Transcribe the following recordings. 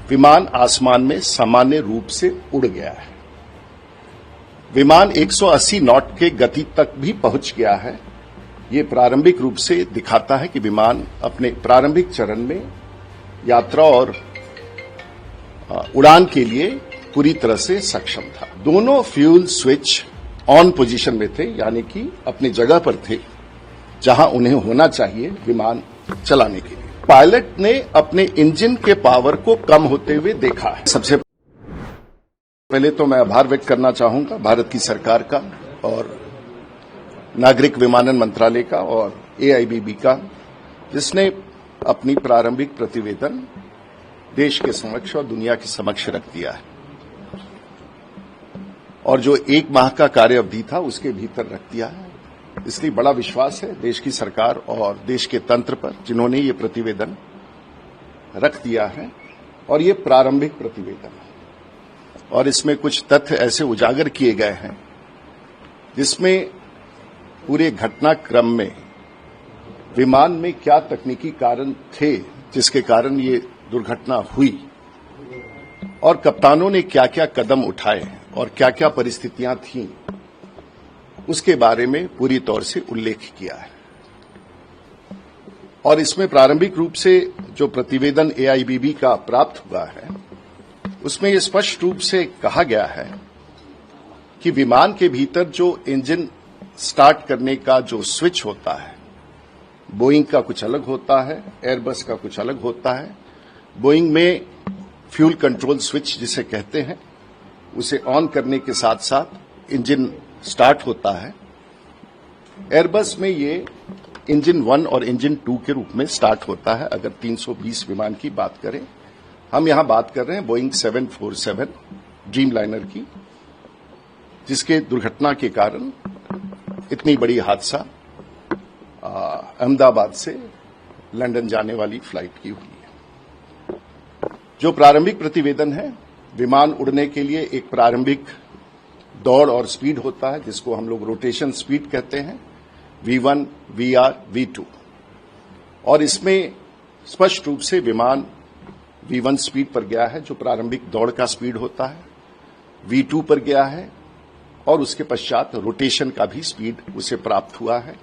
विमान आसमान में सामान्य रूप से उड़ गया है। विमान 180 नॉट के गति तक भी पहुंच गया है। ये प्रारंभिक रूप से दिखाता है कि विमान अपने प्रारंभिक चरण में यात्रा और उड़ान के लिए पूरी तरह से सक्षम था। दोनों फ्यूल स्विच ऑन पोजीशन में थे, यानी कि अपनी जगह पर थे जहां उन्हें होना चाहिए विमान चलाने के लिए। पायलट ने अपने इंजन के पावर को कम होते हुए देखा है। सबसे पहले तो मैं आभार व्यक्त करना चाहूंगा भारत की सरकार का और नागरिक विमानन मंत्रालय का और एआईबीबी का, जिसने अपनी प्रारंभिक प्रतिवेदन देश के समक्ष और दुनिया के समक्ष रख दिया है और जो 1 माह का कार्य अवधि था उसके भीतर रख दिया है। इसलिए बड़ा विश्वास है देश की सरकार और देश के तंत्र पर, जिन्होंने ये प्रतिवेदन रख दिया है। और ये प्रारंभिक प्रतिवेदन है और इसमें कुछ तथ्य ऐसे उजागर किए गए हैं जिसमें पूरे घटनाक्रम में विमान में क्या तकनीकी कारण थे जिसके कारण ये दुर्घटना हुई और कप्तानों ने क्या क्या कदम उठाए और क्या क्या परिस्थितियां थीं, उसके बारे में पूरी तौर से उल्लेख किया है। और इसमें प्रारंभिक रूप से जो प्रतिवेदन एआईबीबी का प्राप्त हुआ है उसमें यह स्पष्ट रूप से कहा गया है कि विमान के भीतर जो इंजन स्टार्ट करने का जो स्विच होता है, बोइंग का कुछ अलग होता है, एयरबस का कुछ अलग होता है। बोइंग में फ्यूल कंट्रोल स्विच जिसे कहते हैं, उसे ऑन करने के साथ साथ इंजन स्टार्ट होता है। एयरबस में ये इंजन 1 और इंजन 2 के रूप में स्टार्ट होता है। अगर 320 विमान की बात करें, हम यहां बात कर रहे हैं बोइंग 747 ड्रीम लाइनर की, जिसके दुर्घटना के कारण इतनी बड़ी हादसा अहमदाबाद से लंदन जाने वाली फ्लाइट की हुई है। जो प्रारंभिक प्रतिवेदन है, विमान उड़ने के लिए एक प्रारंभिक दौड़ और स्पीड होता है जिसको हम लोग रोटेशन स्पीड कहते हैं, V1, VR, V2। और इसमें स्पष्ट रूप से विमान V1 स्पीड पर गया है जो प्रारंभिक दौड़ का स्पीड होता है, V2 पर गया है और उसके पश्चात रोटेशन का भी स्पीड उसे प्राप्त हुआ है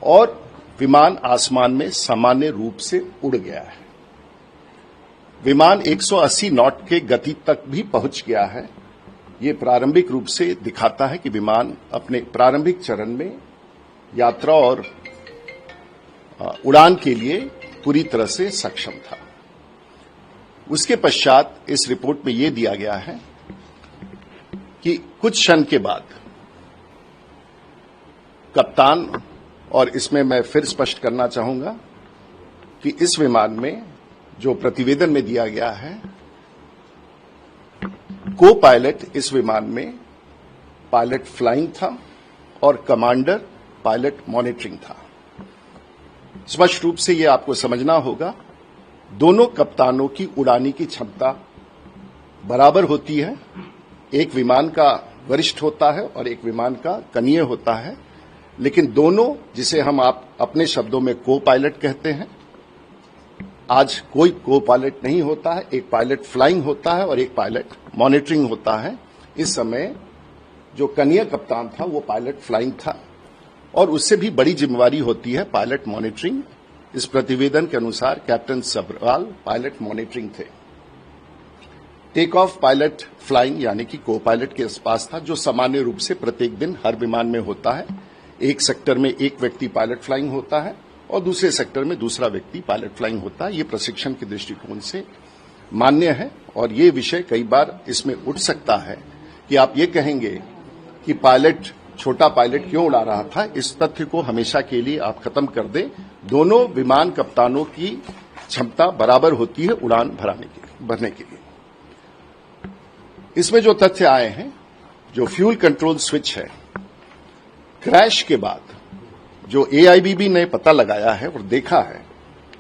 और विमान आसमान में सामान्य रूप से उड़ गया है। विमान 180 नॉट के गति तक भी पहुंच गया है। ये प्रारंभिक रूप से दिखाता है कि विमान अपने प्रारंभिक चरण में यात्रा और उड़ान के लिए पूरी तरह से सक्षम था। उसके पश्चात इस रिपोर्ट में यह दिया गया है कि कुछ क्षण के बाद कप्तान, और इसमें मैं फिर स्पष्ट करना चाहूंगा कि इस विमान में जो प्रतिवेदन में दिया गया है, को पायलट इस विमान में पायलट फ्लाइंग था और कमांडर पायलट मॉनिटरिंग था। स्पष्ट रूप से यह आपको समझना होगा, दोनों कप्तानों की उड़ाने की क्षमता बराबर होती है। एक विमान का वरिष्ठ होता है और एक विमान का कनीय होता है, लेकिन दोनों, जिसे हम आप अपने शब्दों में को पायलट कहते हैं, आज कोई को पायलट नहीं होता है। एक पायलट फ्लाइंग होता है और एक पायलट मॉनिटरिंग होता है। इस समय जो कनीय कप्तान था वो पायलट फ्लाइंग था और उससे भी बड़ी जिम्मेवारी होती है पायलट मॉनिटरिंग। इस प्रतिवेदन के अनुसार कैप्टन सब्रवाल पायलट मॉनिटरिंग थे। टेक ऑफ पायलट फ्लाइंग यानी कि को पायलट के पास था, जो सामान्य रूप से प्रत्येक दिन हर विमान में होता है। एक सेक्टर में एक व्यक्ति पायलट फ्लाइंग होता है और दूसरे सेक्टर में दूसरा व्यक्ति पायलट फ्लाइंग होता है। ये प्रशिक्षण के दृष्टिकोण से मान्य है और ये विषय कई बार इसमें उठ सकता है कि आप ये कहेंगे कि पायलट, छोटा पायलट क्यों उड़ा रहा था। इस तथ्य को हमेशा के लिए आप खत्म कर दें। दोनों विमान कप्तानों की क्षमता बराबर होती है उड़ान भरने के लिए। इसमें जो तथ्य आए हैं, जो फ्यूल कंट्रोल स्विच है, क्रैश के बाद जो एआईबीबी ने पता लगाया है और देखा है,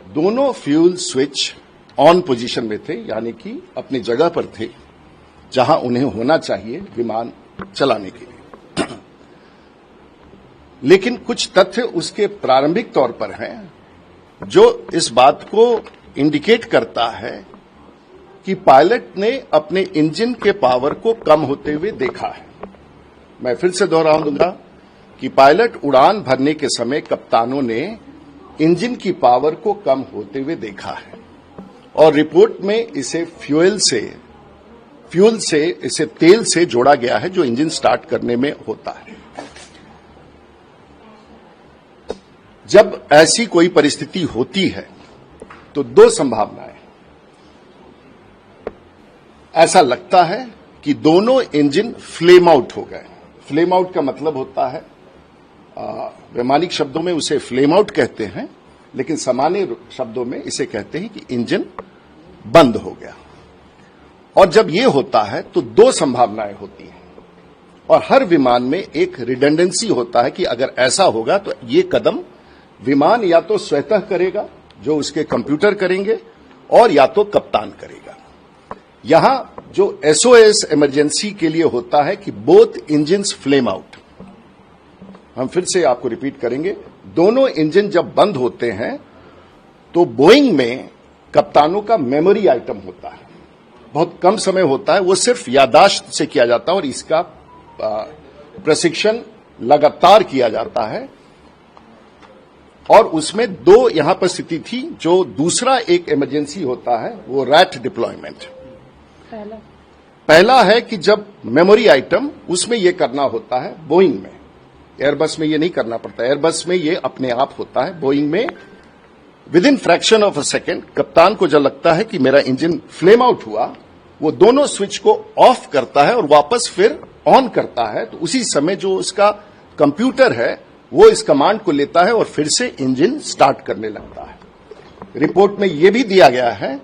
दोनों फ्यूल स्विच ऑन पोजीशन में थे, यानी कि अपनी जगह पर थे जहां उन्हें होना चाहिए विमान चलाने के लिए। लेकिन कुछ तथ्य उसके प्रारंभिक तौर पर हैं जो इस बात को इंडिकेट करता है कि पायलट ने अपने इंजन के पावर को कम होते हुए देखा है। मैं फिर से दोहरा दूंगा कि पायलट उड़ान भरने के समय कप्तानों ने इंजन की पावर को कम होते हुए देखा है और रिपोर्ट में इसे फ्यूल से इसे तेल से जोड़ा गया है जो इंजन स्टार्ट करने में होता है। जब ऐसी कोई परिस्थिति होती है तो दो संभावनाएं, ऐसा लगता है कि दोनों इंजन फ्लेम आउट हो गए। फ्लेम आउट का मतलब होता है, वैमानिक शब्दों में उसे फ्लेम आउट कहते हैं, लेकिन सामान्य शब्दों में इसे कहते हैं कि इंजन बंद हो गया। और जब ये होता है तो दो संभावनाएं होती हैं और हर विमान में एक रिडंडेंसी होता है कि अगर ऐसा होगा तो ये कदम विमान या तो स्वतः करेगा, जो उसके कंप्यूटर करेंगे, और या तो कप्तान करेगा। यहां जो एसओएस इमरजेंसी के लिए होता है कि बोथ इंजन्स फ्लेम आउट। हम फिर से आपको रिपीट करेंगे, दोनों इंजन जब बंद होते हैं तो बोइंग में कप्तानों का मेमोरी आइटम होता है, बहुत कम समय होता है, वो सिर्फ याददाश्त से किया जाता है और इसका प्रशिक्षण लगातार किया जाता है। और उसमें दो यहां पर स्थिति थी। जो दूसरा एक इमरजेंसी होता है वो रैट डिप्लॉयमेंट। पहला है कि जब मेमोरी आइटम, उसमें यह करना होता है बोइंग में, एयरबस में यह नहीं करना पड़ता। एयरबस में यह अपने आप होता है। बोइंग में with in fraction of a second कप्तान को जब लगता है कि मेरा इंजन फ्लेम आउट हुआ, वो दोनों स्विच को ऑफ करता है और वापस फिर ऑन करता है। तो उसी समय जो उसका कंप्यूटर है वो इस कमांड को लेता है और फिर से इंजन स्टार्ट करने लगता है। रिपोर्ट में यह भी दिया गया है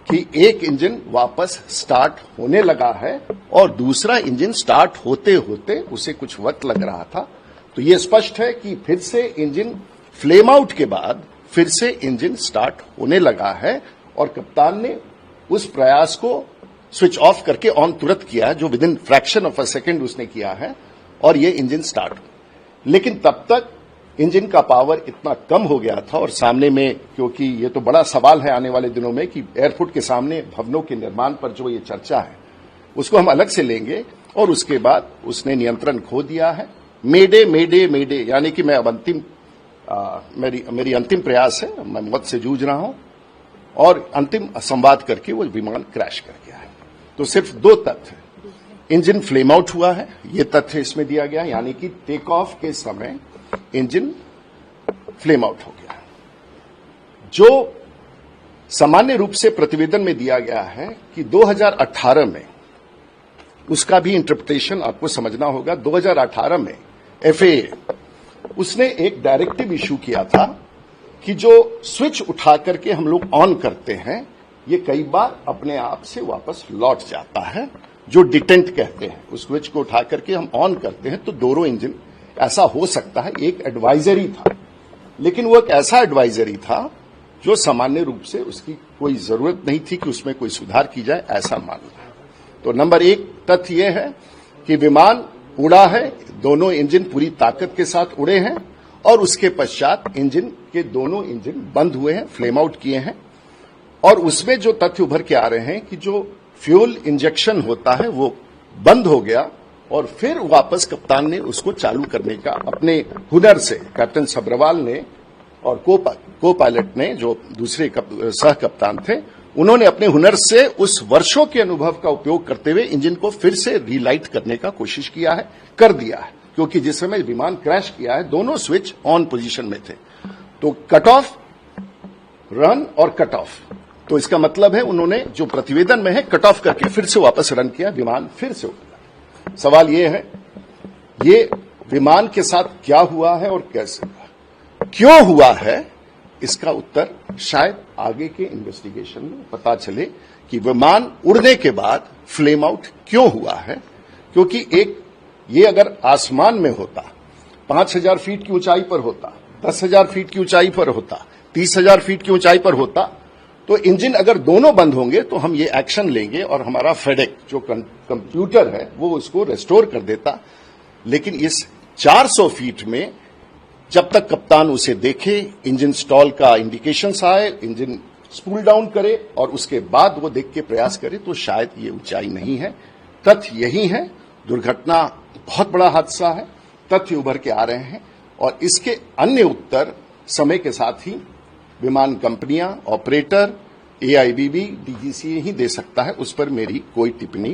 कि एक इंजन वापस स्टार्ट होने लगा है और दूसरा इंजन स्टार्ट होते होते उसे कुछ वक्त लग रहा था। तो यह स्पष्ट है कि फिर से इंजन फ्लेम आउट के बाद फिर से इंजन स्टार्ट होने लगा है और कप्तान ने उस प्रयास को स्विच ऑफ करके ऑन तुरंत किया है, जो with in fraction of a second उसने किया है और यह इंजन स्टार्ट हुआ। लेकिन तब तक इंजन का पावर इतना कम हो गया था और सामने में, क्योंकि ये तो बड़ा सवाल है आने वाले दिनों में कि एयरपोर्ट के सामने भवनों के निर्माण पर जो ये चर्चा है उसको हम अलग से लेंगे, और उसके बाद उसने नियंत्रण खो दिया है। मेडे मेडे मेडे, यानी कि मैं अब मेरी अंतिम प्रयास है, मैं मौत से जूझ रहा हूं, और अंतिम संवाद करके वो विमान क्रैश कर गया है। तो सिर्फ दो तथ्य, इंजन फ्लेम आउट हुआ है, ये तथ्य इसमें दिया गया, यानी कि टेक ऑफ के समय इंजन फ्लेम आउट हो गया। जो सामान्य रूप से प्रतिवेदन में दिया गया है कि 2018 में, उसका भी इंटरप्रिटेशन आपको समझना होगा। 2018 में एफएए उसने एक डायरेक्टिव इशू किया था कि जो स्विच उठा करके हम लोग ऑन करते हैं, ये कई बार अपने आप से वापस लौट जाता है, जो डिटेंट कहते हैं। उस स्विच को उठा करके हम ऑन करते हैं तो दोनों इंजन, ऐसा हो सकता है। एक एडवाइजरी था, लेकिन वो एक ऐसा एडवाइजरी था जो सामान्य रूप से उसकी कोई जरूरत नहीं थी कि उसमें कोई सुधार की जाए, ऐसा मानना है। तो नंबर एक तथ्य यह है कि विमान उड़ा है, दोनों इंजन पूरी ताकत के साथ उड़े हैं और उसके पश्चात इंजन के दोनों इंजन बंद हुए हैं, फ्लेम आउट किए हैं। और उसमें जो तथ्य उभर के आ रहे हैं कि जो फ्यूल इंजेक्शन होता है वो बंद हो गया और फिर वापस कप्तान ने उसको चालू करने का अपने हुनर से, कैप्टन सब्रवाल ने और को पायलट ने, जो दूसरे सह कप्तान थे, उन्होंने अपने हुनर से उस वर्षों के अनुभव का उपयोग करते हुए इंजन को फिर से रीलाइट करने का कोशिश किया है, कर दिया है। क्योंकि जिस समय विमान क्रैश किया है दोनों स्विच ऑन पोजीशन में थे। तो कट ऑफ, रन और कट ऑफ, तो इसका मतलब है उन्होंने जो प्रतिवेदन में है कट ऑफ करके फिर से वापस रन किया, विमान फिर से उड़ा। सवाल ये है, ये विमान के साथ क्या हुआ है और कैसे हुआ, क्यों हुआ है, इसका उत्तर शायद आगे के इन्वेस्टिगेशन में पता चले कि विमान उड़ने के बाद फ्लेम आउट क्यों हुआ है। क्योंकि एक ये अगर आसमान में होता, 5,000 फीट की ऊंचाई पर होता, 10,000 फीट की ऊंचाई पर होता, 30,000 फीट की ऊंचाई पर होता, तो इंजन अगर दोनों बंद होंगे तो हम ये एक्शन लेंगे और हमारा फेडेक जो कंप्यूटर है वो उसको रेस्टोर कर देता। लेकिन इस 400 फीट में जब तक कप्तान उसे देखे, इंजन स्टॉल का इंडिकेशंस आए, इंजन स्पूल डाउन करे और उसके बाद वो देख के प्रयास करे तो शायद ये ऊंचाई नहीं है। तथ्य यही है, दुर्घटना बहुत बड़ा हादसा है, तथ्य उभर के आ रहे हैं और इसके अन्य उत्तर समय के साथ ही विमान कंपनियां, ऑपरेटर, AIBB, DGCA ही दे सकता है, उस पर मेरी कोई टिप्पणी